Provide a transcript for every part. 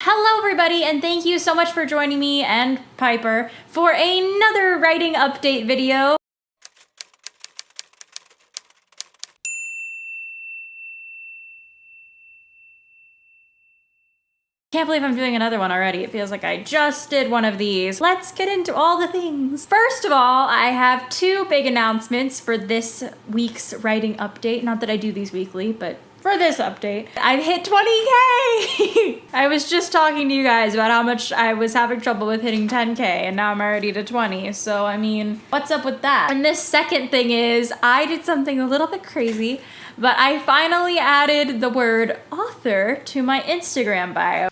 Hello everybody, and thank you so much for joining me and Piper for another writing update video. Can't believe I'm doing another one already. It feels like I just did one of these. Let's get into all the things. First of all, I have two big announcements for this week's writing update. Not that I do these weekly, but for this update, I've hit 20K! I was just talking to you guys about how much I was having trouble with hitting 10K, and now I'm already to 20, so I mean, what's up with that? And this second thing is, I did something a little bit crazy, but I finally added the word author to my Instagram bio.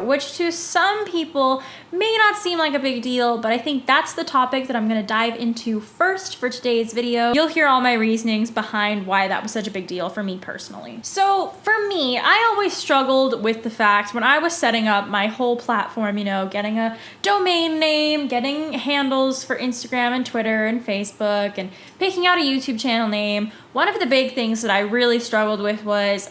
Which to some people may not seem like a big deal, but I think that's the topic that I'm gonna dive into first for today's video. You'll hear all my reasonings behind why that was such a big deal for me personally. So for me, I always struggled with the fact when I was setting up my whole platform, you know, getting a domain name, getting handles for Instagram and Twitter and Facebook, and picking out a YouTube channel name. One of the big things that I really struggled with was,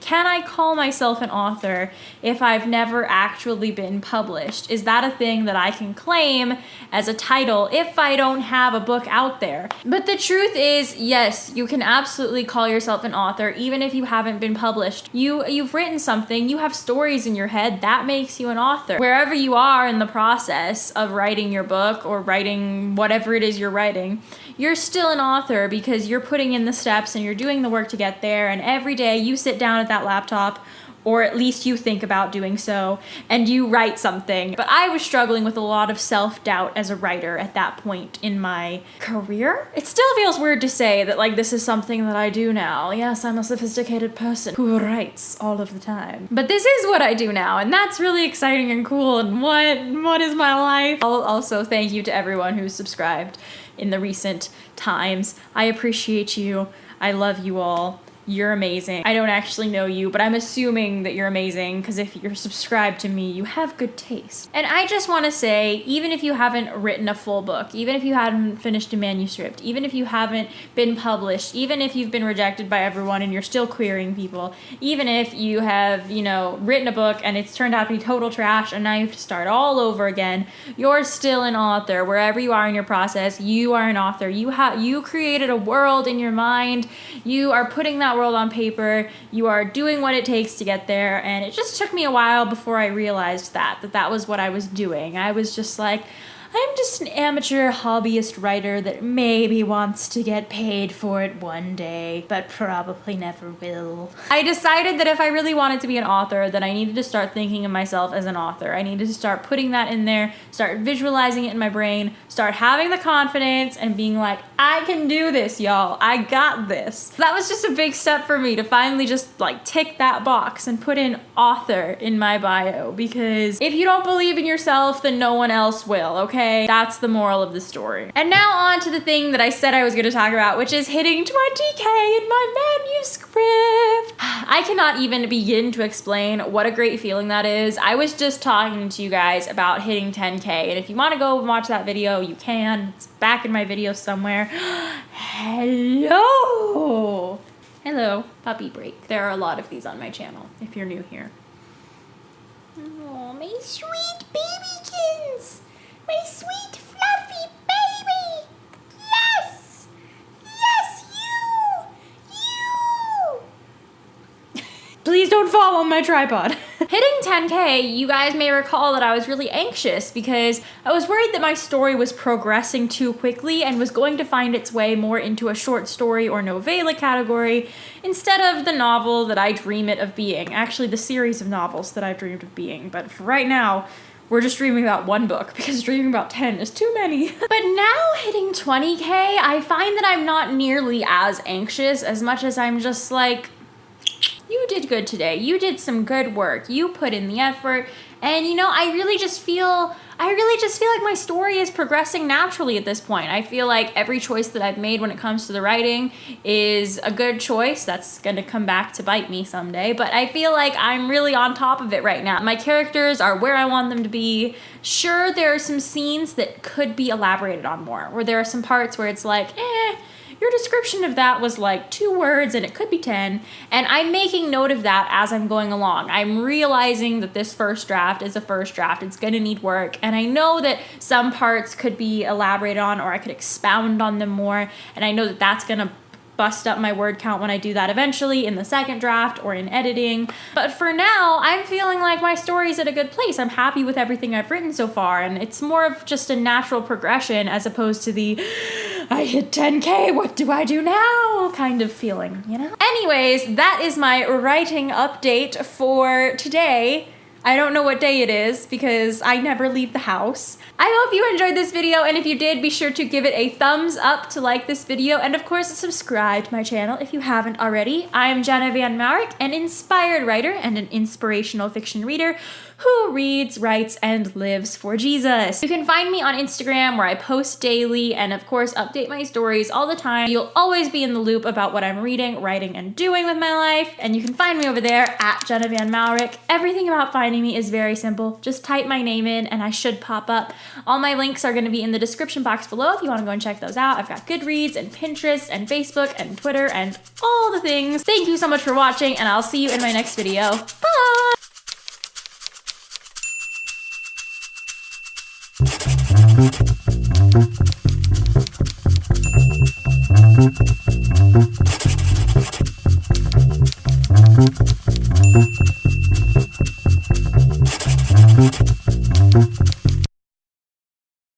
can I call myself an author if I've never actually been published? Is that a thing that I can claim as a title if I don't have a book out there? But the truth is, yes, you can absolutely call yourself an author even if you haven't been published. You've written something, you have stories in your head, that makes you an author. Wherever you are in the process of writing your book or writing whatever it is you're writing, you're still an author because you're putting in the steps and you're doing the work to get there, and every day you sit down at that laptop, or at least you think about doing so, and you write something. But I was struggling with a lot of self-doubt as a writer at that point in my career. It still feels weird to say that like this is something that I do now. Yes, I'm a sophisticated person who writes all of the time. But this is what I do now, and that's really exciting and cool, and what is my life? I'll also thank you to everyone who's subscribed in the recent times. I appreciate you. I love you all. You're amazing. I don't actually know you, but I'm assuming that you're amazing because if you're subscribed to me, you have good taste. And I just want to say, even if you haven't written a full book, even if you haven't finished a manuscript, even if you haven't been published, even if you've been rejected by everyone and you're still querying people, even if you have, you know, written a book and it's turned out to be total trash and now you have to start all over again, you're still an author. Wherever you are in your process, you are an author. You created a world in your mind. You are putting that world on paper. You are doing what it takes to get there, and it just took me a while before I realized that was what I was doing. I was just like, I'm just an amateur hobbyist writer that maybe wants to get paid for it one day, but probably never will. I decided that if I really wanted to be an author, then I needed to start thinking of myself as an author. I needed to start putting that in there, start visualizing it in my brain, start having the confidence and being like, I can do this, y'all. I got this. That was just a big step for me to finally just like tick that box and put in author in my bio, because if you don't believe in yourself, then no one else will, okay? That's the moral of the story. And now on to the thing that I said I was going to talk about, which is hitting 20K in my manuscript. I cannot even begin to explain what a great feeling that is. I was just talking to you guys about hitting 10K, and if you want to go and watch that video, you can. It's back in my video somewhere. Hello! Hello, puppy break. There are a lot of these on my channel, if you're new here. Oh, my sweet babykins! My sweet fluffy baby! Yes! Yes, you! Please don't fall on my tripod. Hitting 10K, you guys may recall that I was really anxious because I was worried that my story was progressing too quickly and was going to find its way more into a short story or novella category instead of the novel that I dream it of being. Actually, the series of novels that I've dreamed of being. But for right now, we're just dreaming about one book because dreaming about 10 is too many. But now hitting 20K, I find that I'm not nearly as anxious as much as I'm just like, you did good today. You did some good work. You put in the effort. And you know, I really just feel like my story is progressing naturally at this point. I feel like every choice that I've made when it comes to the writing is a good choice. That's gonna come back to bite me someday. But I feel like I'm really on top of it right now. My characters are where I want them to be. Sure, there are some scenes that could be elaborated on more, where there are some parts where it's like, your description of that was like 2 words and it could be 10. And I'm making note of that as I'm going along. I'm realizing that this first draft is a first draft. It's gonna need work. And I know that some parts could be elaborated on or I could expound on them more. And I know that that's gonna bust up my word count when I do that eventually in the second draft or in editing. But for now, I'm feeling like my story's at a good place. I'm happy with everything I've written so far, and it's more of just a natural progression as opposed to the I hit 10K, what do I do now kind of feeling, you know? Anyways, that is my writing update for today. I don't know what day it is because I never leave the house. I hope you enjoyed this video, and if you did, be sure to give it a thumbs up to like this video, and of course subscribe to my channel if you haven't already. I am Jenna Van Mourik, an inspired writer and an inspirational fiction reader who reads, writes, and lives for Jesus. You can find me on Instagram where I post daily and of course update my stories all the time. You'll always be in the loop about what I'm reading, writing, and doing with my life, and you can find me over there at Jenna Van Mourik. Everything about finding me is very simple. Just type my name in and I should pop up. All my links are going to be in the description box below if you want to go and check those out. I've got Goodreads and Pinterest and Facebook and Twitter and all the things. Thank you so much for watching, and I'll see you in my next video. Bye! Thank you.